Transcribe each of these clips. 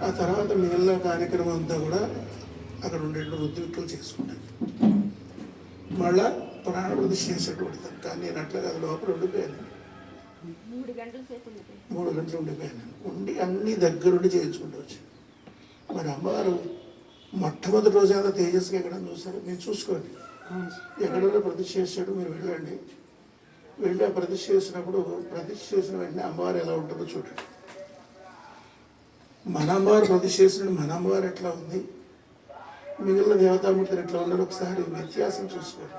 ఆ తర్వాత మిగిలిన కార్యక్రమం అంతా కూడా అక్కడ ఉండే రుద్విక్కులు చేసుకుంటారు. మళ్ళా ప్రాణ ప్రతిష్ఠ చేసేట్టు పెడతారు. కానీ నేను అట్లా కాదు, లోపల ఉండిపోయాను. 3 గంటలు ఉండిపోయాను. ఉండి అన్ని దగ్గరుండి చేయించుకుంటూ వచ్చాను. మరి అమ్మవారు మొట్టమొదటి రోజు ఏదో తేజస్గా ఎక్కడ చూస్తారు, మీరు చూసుకోండి. ఎక్కడైనా ప్రతిష్ఠ చేసాడు, మీరు వెళ్ళండి. వెళ్ళి ఆ ప్రతిష్ఠ చేసినప్పుడు ప్రతిష్ఠ చేసిన వెంటనే అమ్మవారు ఎలా ఉంటుందో చూడండి. మన అమ్మవారు ప్రతిష్ఠ చేసిన మన అమ్మవారు ఎట్లా ఉంది, మిగిలిన దేవతామూర్తులు ఎట్లా ఉన్నారు, ఒకసారి వ్యత్యాసం చూసుకోండి.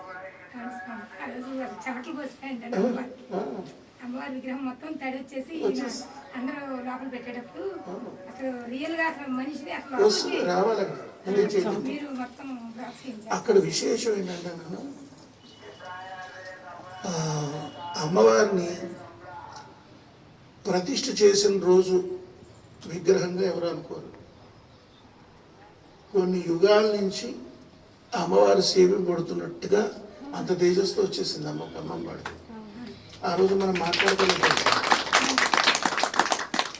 అమ్మవారి విగ్రహం మొత్తం తడి వచ్చేసి అందరూ లోపల పెట్టేటప్పుడు అసలు రియల్ గా అసలు మనిషిని అసలు రావాలి. మీరు మొత్తం అక్కడ విశేషం ఏంటంటే నేను అమ్మవారిని ప్రతిష్ఠ చేసిన రోజు విగ్రహంగా ఎవరు అనుకోరు. కొన్ని యుగాల నుంచి అమ్మవారి సేవింపబడుతున్నట్టుగా అంత తేజస్తో వచ్చేసింది అమ్మవారి. ఆ రోజు మనం మాట్లాడుకోలేదు.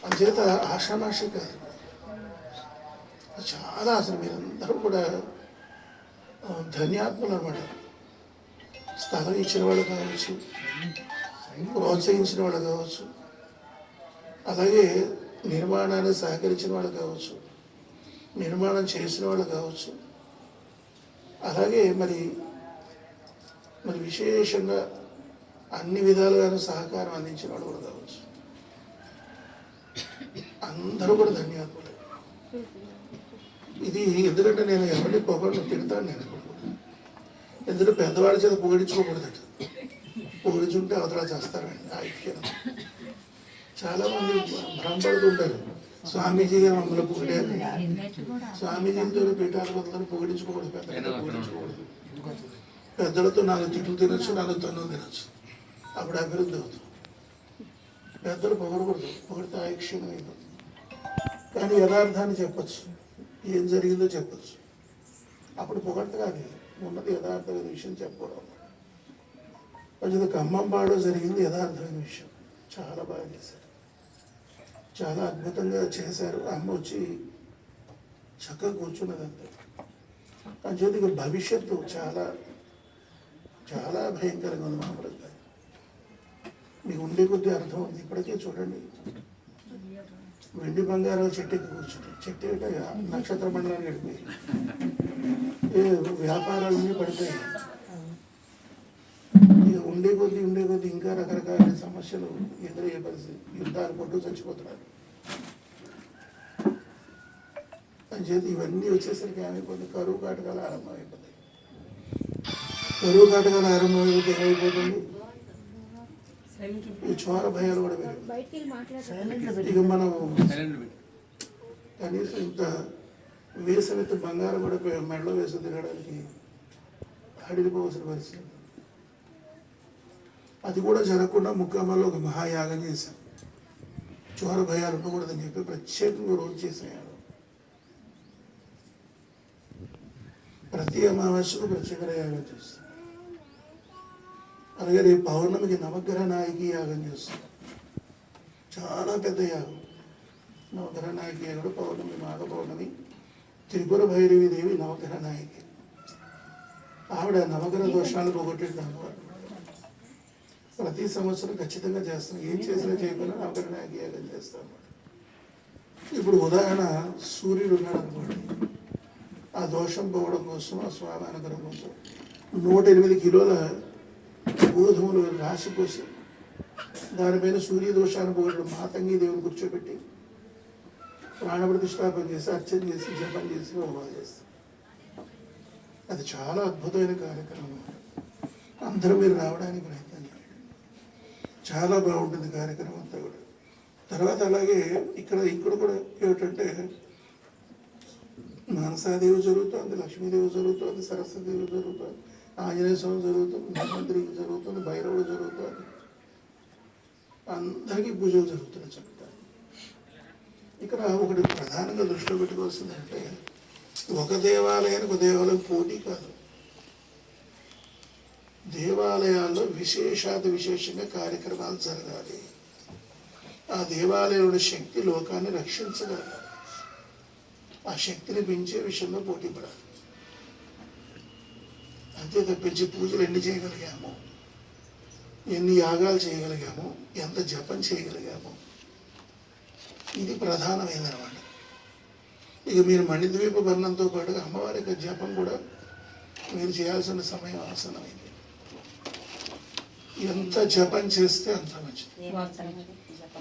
అందుచేత ఆషామాషి కాదు, చాలా అసలు మీరందరూ కూడా ధన్యాత్ములు అన్నమాట. స్థలం ఇచ్చిన వాళ్ళు కావచ్చు, ప్రోత్సహించిన వాళ్ళు కావచ్చు, అలాగే నిర్మాణాన్ని సహకరించిన వాళ్ళు కావచ్చు, నిర్మాణం చేసిన వాళ్ళు కావచ్చు, అలాగే మరి విశేషంగా అన్ని విధాలుగాను సహకారం అందించిన వాళ్ళు కూడా కావచ్చు. అందరూ కూడా ధన్యవాదాలు. ఇది ఎందుకంటే నేను ఎవరిని పొగడు తిడతాను. నేను ఎందుకంటే పెద్దవాడి చేత పొగిడించుకోకూడదట. పొగిడించుంటే అవతల చేస్తారండి. ఆ విషయం చాలామంది భ్రమపడుతుంటారు. స్వామీజీ గారు మమ్మల్ని పొగిడారు, స్వామీజీతో పీఠాధిపతులను పొగిడించుకోకూడదు, పెద్దలతో పొగిడించుకోకూడదు. పెద్దలతో 4 తిట్లు తినొచ్చు, 4 తన్నులు తినొచ్చు, అప్పుడు అభివృద్ధి అవుతుంది. పెద్దలు పొగడకూడదు, పొగిడితే ఆ క్షీణం అయిపోతుంది. కానీ యథార్థాన్ని చెప్పచ్చు, ఏం జరిగిందో చెప్పచ్చు. అప్పుడు పొగడత కాదు, ఉన్నది యథార్థమైన విషయం చెప్పడం. కొంచెం ఖమ్మంపాడు జరిగింది యథార్థమైన విషయం. చాలా బాగా చేశారు, చాలా అద్భుతంగా చేశారు. అమ్మ వచ్చి చక్కగా కూర్చున్నదంతా. అంచేది ఇక భవిష్యత్తు చాలా చాలా భయంకరంగా ఉంది. మామూలుగా మీకు ఉండే కొద్దీ అర్థం ఉంది. ఇప్పటికే చూడండి, వెండి బంగారం చెట్టు ఎక్కి కూర్చుంది. చెట్టు ఎక్క నక్షత్ర మండలానికి గడిపోయి వ్యాపారాలన్నీ పడిపోయాయి. ఇక ఉండే కొద్దీ ఇంకా రకరకాల సమస్యలు ఎదురయ్యే పరిస్థితి. యుద్ధాలు పట్టు చచ్చిపోతున్నారు. అని చేతి ఇవన్నీ వచ్చేసరికి ఏమైపోతుంది, కరువు కాటకాలు ఆరంభమైపోతాయి. కరువు కాటకాలు ఆరంభమైపోతే ఏమైపోతుంది, ఈ చోర భయాలు కూడా పెరిగాయి. ఇక మనం కనీసం ఇంత వేసవిత బంగారం కూడా మెడలో వేసి తిరగడానికి అడిగిపోవలసిన పరిస్థితి. అది కూడా జరగకుండా ముక్కమ్మలో ఒక మహాయాగం చేశాం. చోర భయాలు ఉండకూడదని చెప్పి ప్రత్యేకంగా రోజు చేసాడు. ప్రతి అమావాస్యకు ప్రత్యేక యాగం చేస్తాం. అలాగే రేపు పౌర్ణమికి నవగ్రహ నాయకి యాగం చేస్తాం. చాలా పెద్ద యాగం. నవగ్రహ నాయకి యాగం పౌర్ణమి, మాఘ పౌర్ణమి. త్రిపుర భైరవి దేవి నవగ్రహ నాయకి. ఆవిడ నవగ్రహ దోషాలు పోగొట్టేటాను. ప్రతి సంవత్సరం ఖచ్చితంగా చేస్తాం. ఏం చేసినా చేయకుండా నవగ్రహ నాయకి యాగం చేస్తాం. ఇప్పుడు ఉదాహరణ సూర్యుడు ఉన్నాడు అనుకోండి, ఆ దోషం పోవడం కోసం, ఆ స్వామి అనుగ్రహం కోసం 108 కిలోల గోధుమలు రాసిపోసి దానిపైన సూర్య దోషాన్ని పోగొట్టడం మాతంగి దేవుని కూర్చోబెట్టి ప్రాణప్రతిష్టాపన చేసి, అర్చన చేసి, జపం చేసి హోమాలు చేస్తాం. అది చాలా అద్భుతమైన కార్యక్రమం. అందరూ మీరు రావడానికి ప్రయత్నం చేయండి. చాలా బాగుంటుంది కార్యక్రమం అంతా కూడా. తర్వాత అలాగే ఇక్కడ కూడా ఏమిటంటే మానసాదేవి జరుగుతుంది, లక్ష్మీదేవి జరుగుతుంది, సరస్వతిదేవి జరుగుతుంది, ఆంజనేయ స్వామి జరుగుతుంది, ధన్వంతరికి జరుగుతుంది, భైరవుడు జరుగుతుంది. అందరికీ పూజలు జరుగుతున్నాయి చక్కగా. ఇక్కడ ఒకటి ప్రధానంగా దృష్టిలో పెట్టుకోవాల్సిందంటే, ఒక దేవాలయానికి ఒక దేవాలయం పోటీ కాదు. దేవాలయాల్లో విశేషంగా కార్యక్రమాలు జరగాలి. ఆ దేవాలయంలోని శక్తి లోకాన్ని రక్షించగలగాలి. ఆ శక్తిని పెంచే విషయంలో పోటీ పడాలి. అంతే తప్పించి పూజలు ఎన్ని చేయగలిగాము, ఎన్ని యాగాలు చేయగలిగాము, ఎంత జపం చేయగలిగాము, ఇది ప్రధానమైనదన్నమాట. ఇక మీరు మణిద్వీప వర్ణంతో పాటుగా అమ్మవారి యొక్క జపం కూడా మీరు చేయాల్సిన సమయం ఆసనమైంది. ఎంత జపం చేస్తే అంత మంచిది.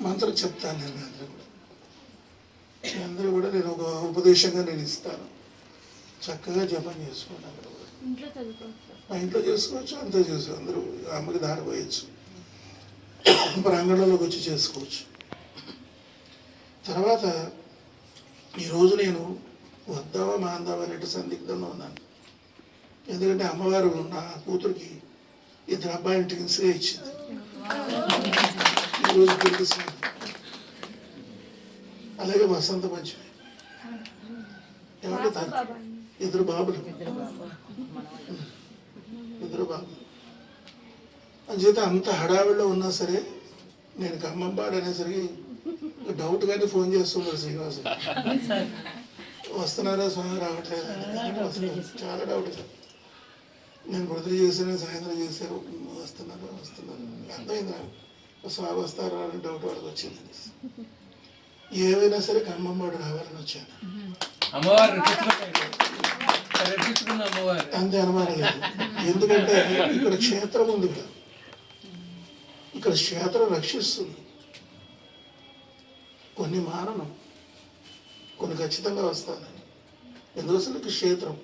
మంత్రం చెప్తాను నేను అందరూ కూడా నేను ఒక ఉపదేశంగా నేను ఇస్తాను. చక్కగా జపం చేసుకోండి. అందరూ కూడా మా ఇంట్లో చేసుకోవచ్చు, అంతా చేసుకోవచ్చు. అందరూ అమ్మకి దారి పోయచ్చు, ప్రాంగణంలోకి వచ్చి చేసుకోవచ్చు. తర్వాత ఈరోజు నేను వద్దామా మాందామా అనేటు సందిగ్ధంలో ఉన్నాను. ఎందుకంటే అమ్మవారు నా కూతురికి 2 అబ్బాయిని ట్విన్స్గా ఇచ్చింది. ఈరోజు పిలిపిస్తుంది. అలాగే వసంత పంచమి ఏమంటే 2 బాబులు, 2 బాబులు. అంచేత అంత హడావిడిలో ఉన్నా సరే నేను ఖమ్మంపాడు అనేసరికి డౌట్ కానీ ఫోన్ చేస్తున్నారు శ్రీనివాస, వస్తున్నారా స్వామి, రావట్లేదా, చాలా డౌట్. నేను వృద్ధి చేశాను, సాయంత్రం చేశాను, వస్తున్నారు అర్థమైంది నాకు. స్వామి వస్తారా అని డౌట్ వాళ్ళకి వచ్చింది. ఏవైనా సరే ఖమ్మంపాడు రావాలని వచ్చాను. అంతే అనుమానం లేదు. ఎందుకంటే ఇక్కడ క్షేత్రం ఉంది కదా, ఇక్కడ క్షేత్రం రక్షిస్తుంది. కొన్ని మానను, కొన్ని ఖచ్చితంగా వస్తాను. ఎందుకోసం క్షేత్రం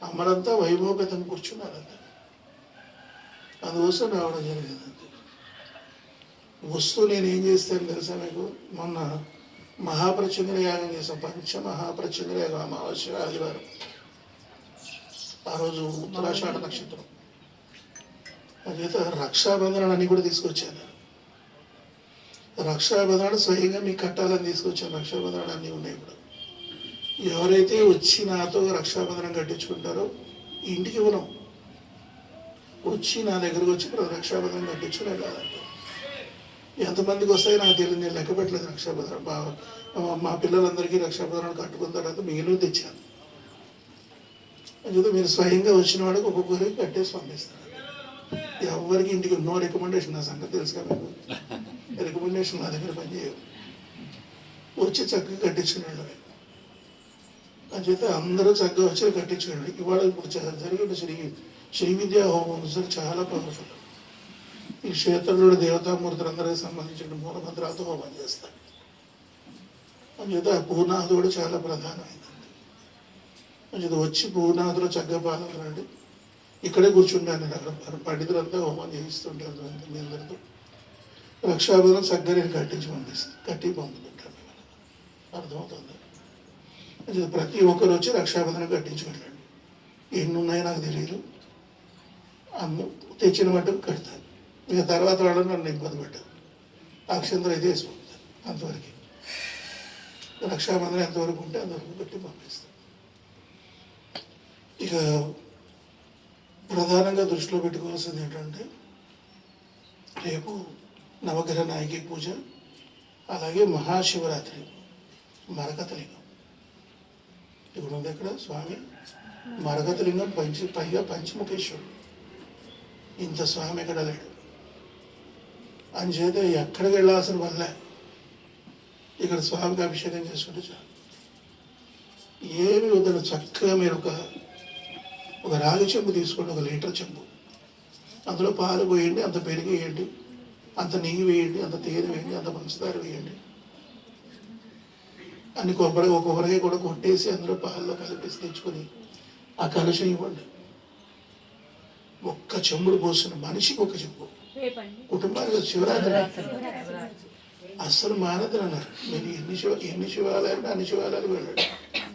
అమ్మరంతా వైభవగతం కూర్చున్నారంట, అందుకోసం రావడం జరిగింది. వస్తూ నేను ఏం చేస్తాను తెలుసా మీకు, మొన్న మహాప్రచంద్ర యాగం చేసాం. పంచమహాప్రచంద్ర యాగం అమావాస్య ఆదివారం, ఆ రోజు ఉత్తరాషాఢ నక్షత్రం. అదైతే రక్షాబంధనాలు అన్నీ కూడా తీసుకొచ్చాను. రక్షాబంధనాలు స్వయంగా మీకు కట్టాలని తీసుకొచ్చాను. రక్షాబంధనాలు అన్నీ ఉన్నాయి. ఇప్పుడు ఎవరైతే వచ్చి నాతో రక్షాబంధనం కట్టించుకుంటారో ఇంటికి ఇవ్వను, వచ్చి నా దగ్గరకు వచ్చి రక్షాబంధనం కట్టించుకుని వెళ్ళాలంటే ఎంతమందికి వస్తాయో నాకు తెలియదు, నేను లెక్క పెట్టలేదు. రక్షాబంధనం మా పిల్లలందరికీ రక్షాబంధనాలు కట్టుకున్న తర్వాత మిగిలిన తెచ్చాను. అందుకే మీరు స్వయంగా వచ్చిన వాడికి ఒక్కొక్కరికి కట్టేసి పంపిస్తాను. ఎవరికి ఇంటికి నో రికమెండేషన్, నా సంగతి తెలుసుగా మీకు. రికమెండేషన్ నా దగ్గర పనిచేయవు. వచ్చి చక్కగా కట్టించుకుని వెళ్ళాలి. అంచేత అందరూ చక్కగా వచ్చి కట్టించుకోండి. ఇవాళ ఇప్పుడు జరిగిన శ్రీ విద్యా హోమం చాలా పవర్ఫుల్. ఈ క్షేత్రంలో దేవతామూర్తులందరికీ సంబంధించిన మూలమంత్రాలతో హోమం చేస్తారు. అంచేత పూర్ణాహుతి కూడా చాలా ప్రధానమైంది. అంచేత వచ్చి పూర్ణాహుతిలో చక్కగా పాల్గొనండి. ఇక్కడే కూర్చుంటాను నేను. అక్కడ పండితులంతా హోమం చేయిస్తుంటారు మీ అందరితో. రక్షాబంధనం చక్కగా నేను కట్టి పంపుతుంటాను. అర్థమవుతుంది. ప్రతి ఒక్కరు వచ్చి రక్షాబంధనం కట్టించుకెళ్ళండి. ఎన్ని ఉన్నాయో నాకు తెలియదు, తెచ్చిన మట్టుకు కడతాను. ఇక తర్వాత వాళ్ళని నన్ను ఇబ్బంది పెట్టారు. అక్షంతలు అయితే వేసుకుంటాను. అంతవరకు రక్షాబంధనం ఎంతవరకు ఉంటే అంతవరకు కట్టి పంపిస్తాను. ఇక ప్రధానంగా దృష్టిలో పెట్టుకోవాల్సింది ఏంటంటే రేపు నవగ్రహ నాయకి పూజ, అలాగే మహాశివరాత్రి, మరకతలింగం. ఇప్పుడు ఉంది ఇక్కడ స్వామి మరకతలింగం పైగా పంచముఖేశ్వరుడు. ఇంత స్వామి ఎక్కడ లేడు. అంచేత ఎక్కడికి వెళ్ళాల్సిన వల్ల ఇక్కడ స్వామికి అభిషేకం చేసుకుంటే చాలు. ఏమి వద్దు, చక్కగా మీరు ఒక రాగి చెంబు తీసుకోండి, 1 లీటర్ చెంబు. అందులో పాలు పోయండి, అంత పెరుగు వేయండి, అంత నెయ్యి వేయండి, అంత తేనె వేయండి, అంత పంచదార వేయండి. అన్ని కొబ్బరికాయ కూడా కొట్టేసి అందులో పాలలో కలిపేసి తెచ్చుకొని ఆ కలుషం ఇవ్వండి. 1 చెంబుడు పోసిన మనిషికి 1 చెంబు. కుటుంబానికి శివరాత్రి అస్సలు మానదని అన్నారు. మీరు ఎన్ని శివాలయాలు అన్ని శివాలయాలు వెళ్ళండి.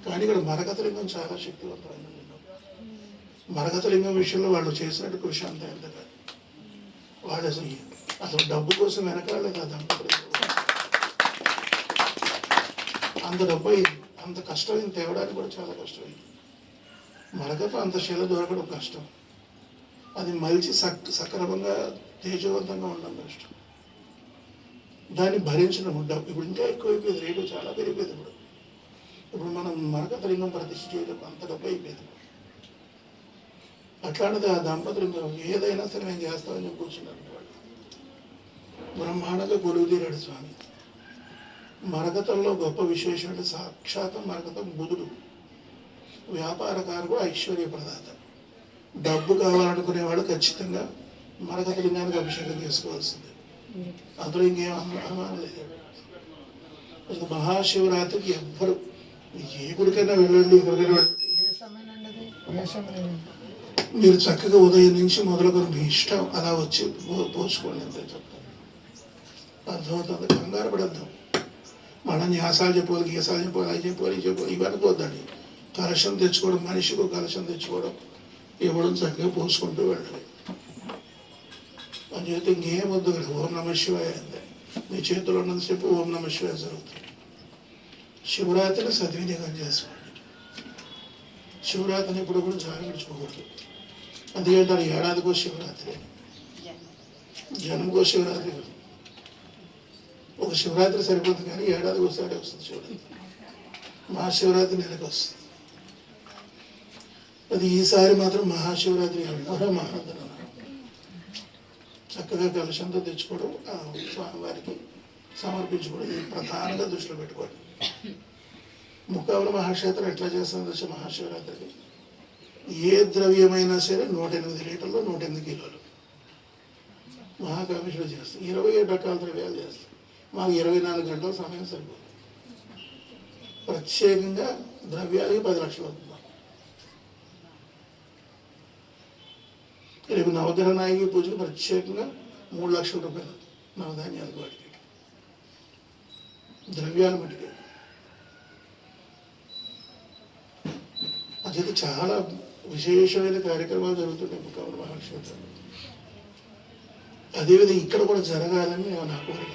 కానీ ఇక్కడ మరకతలింగం చాలా శక్తివంతమైన మరకతలింగం విషయంలో వాళ్ళు చేసినట్టు కృషి అంత ఎంత కాదు. వాళ్ళు అసలు డబ్బు కోసం వెనకాలేదు. ఆ దంపతులు అంత డబ్బు అయింది, అంత కష్టమైంది, తేవడానికి కూడా చాలా కష్టమైంది. మరకత అంత శిల దొరకడం కష్టం. అది మలిచి సక్రమంగా తేజవంతంగా ఉండడం కష్టం. దాన్ని భరించడం డబ్బు ఇప్పుడు ఇంకా ఎక్కువైపోయింది, రేటు చాలా పెరిగిపోయింది. ఇప్పుడు ఇప్పుడు మనం మరకతలింగం ప్రతిష్ఠ చేయడం అంత డబ్బు అయిపోయింది. అట్లాంటిది ఆ దంపతులు ఏదైనా సరే మేము చేస్తామని చెప్పి కూర్చున్నారు. వాళ్ళు బ్రహ్మాండంగా కొలువు తీరాడు స్వామి. మరకతంలో గొప్ప విశేషం అంటే సాక్షాత్ మరకతం బుధుడు, వ్యాపారకారుడు, ఐశ్వర్య ప్రదాత. డబ్బు కావాలనుకునే వాళ్ళు ఖచ్చితంగా మరకతలింగానికి అభిషేకం చేసుకోవాల్సిందే. అందులో ఇంకేం అనుమానం లేదు. అసలు మహాశివరాత్రికి ఎవ్వరు ఏ గుడికైనా వెళ్ళండి, ఎక్కడికైనా వెళ్ళండి, మీరు చక్కగా ఉదయం నుంచి మొదలుకొని మీ ఇష్టం అలా వచ్చి పోసుకోండి. అంతే చెప్తాను. అర్థమవుతుంది. కంగారు పడద్దాం. మన న్యాసాలు చెప్పుకోవాలి, గీసాలు చెప్పుకోవాలి, అవి చెప్పుకోవాలి, ఇవి చెప్పుకోవాలి, ఇవి అనుకోద్దండి. కలశం తెచ్చుకోవడం, మనిషికి కలశం తెచ్చుకోవడం, ఇవ్వడం, చక్కగా పోసుకుంటూ వెళ్ళాలి. అని చేస్తే ఇంకేం వద్దు కదా. ఓం నమ శివాయ అంతే. మీ చేతిలో ఉన్నంతసేపు ఓం నమ శివాయ జరుగుతుంది. శివరాత్రిని సద్వినియోగం చేసుకోండి. శివరాత్రిని ఇప్పుడు కూడా జాగ్రత్త విడిచుకోకూడదు. అందుకంటారు ఏడాదికో శివరాత్రి, జన్మకో శివరాత్రి. ఒక శివరాత్రి సరిపోతుంది కానీ ఏడాదికి ఒకసారి వస్తుంది శివరాత్రి. మహాశివరాత్రి నెలకు వస్తుంది. అది ఈసారి మాత్రం మహాశివరాత్రి మహానందన చక్కగా కలశంతో తెచ్చుకోవడం, ఆ స్వామివారికి సమర్పించుకోవడం, ఇది ప్రధానంగా దృష్టిలో పెట్టుకోండి. ముఖావల మహాక్షేత్రం ఎట్లా చేస్తుంది వచ్చే మహాశివరాత్రికి? ఏ ద్రవ్యమైనా సరే 108 లీటర్లు 108 కిలోలు మహాకామేశ్వరం చేస్తాం. 27 రకాల ద్రవ్యాలు చేస్తాం. మాకు 24 గంటల సమయం సరిపోతుంది. ప్రత్యేకంగా ద్రవ్యాలకి 10 లక్షలు అవుతుంది. రేపు నవగ్రహ నాయకి పూజకు ప్రత్యేకంగా 3 లక్షల రూపాయలు నవధాన్యాలకు, వాటికి ద్రవ్యాలు మటుకే. అది చాలా విశేషమైన కార్యక్రమాలు జరుగుతున్నాయి ముఖావల మహాక్షేత్రంలో. అదేవిధంగా ఇక్కడ కూడా జరగాలని నా కోరిక.